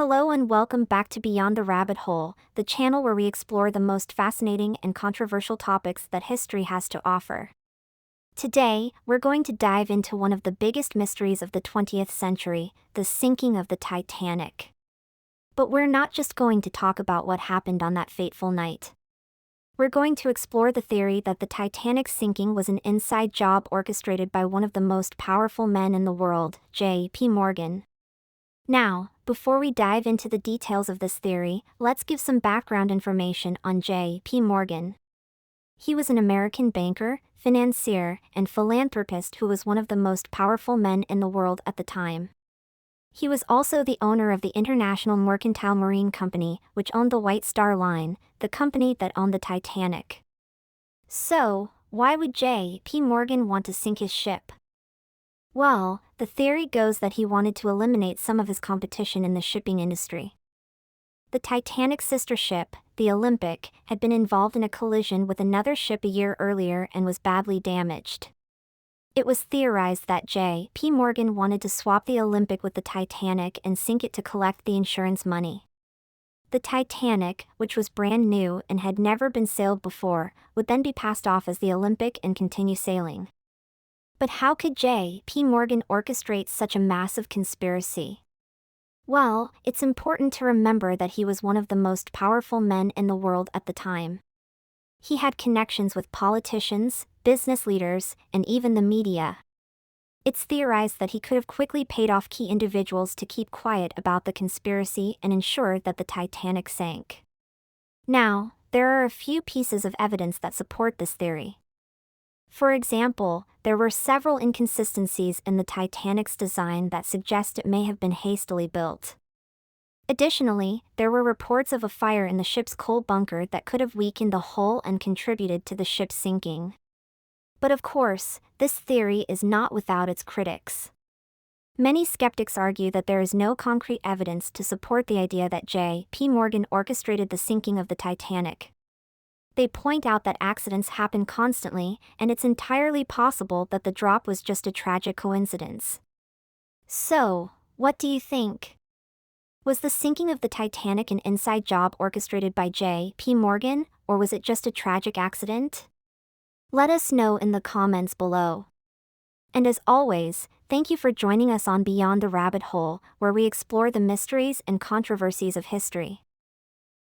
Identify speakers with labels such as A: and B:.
A: Hello and welcome back to Beyond the Rabbit Hole, the channel where we explore the most fascinating and controversial topics that history has to offer. Today, we're going to dive into one of the biggest mysteries of the 20th century, the sinking of the Titanic. But we're not just going to talk about what happened on that fateful night. We're going to explore the theory that the Titanic's sinking was an inside job orchestrated by one of the most powerful men in the world, J.P. Morgan. Now, before we dive into the details of this theory, let's give some background information on J.P. Morgan. He was an American banker, financier, and philanthropist who was one of the most powerful men in the world at the time. He was also the owner of the International Mercantile Marine Company, which owned the White Star Line, the company that owned the Titanic. So, why would J.P. Morgan want to sink his ship? Well, the theory goes that he wanted to eliminate some of his competition in the shipping industry. The Titanic's sister ship, the Olympic, had been involved in a collision with another ship a year earlier and was badly damaged. It was theorized that J.P. Morgan wanted to swap the Olympic with the Titanic and sink it to collect the insurance money. The Titanic, which was brand new and had never been sailed before, would then be passed off as the Olympic and continue sailing. But how could J.P. Morgan orchestrate such a massive conspiracy? Well, it's important to remember that he was one of the most powerful men in the world at the time. He had connections with politicians, business leaders, and even the media. It's theorized that he could have quickly paid off key individuals to keep quiet about the conspiracy and ensure that the Titanic sank. Now, there are a few pieces of evidence that support this theory. For example, there were several inconsistencies in the Titanic's design that suggest it may have been hastily built. Additionally, there were reports of a fire in the ship's coal bunker that could have weakened the hull and contributed to the ship sinking. But of course, this theory is not without its critics. Many skeptics argue that there is no concrete evidence to support the idea that J.P. Morgan orchestrated the sinking of the Titanic. They point out that accidents happen constantly, and it's entirely possible that the drop was just a tragic coincidence. So, what do you think? Was the sinking of the Titanic an inside job orchestrated by J.P. Morgan, or was it just a tragic accident? Let us know in the comments below. And as always, thank you for joining us on Beyond the Rabbit Hole, where we explore the mysteries and controversies of history.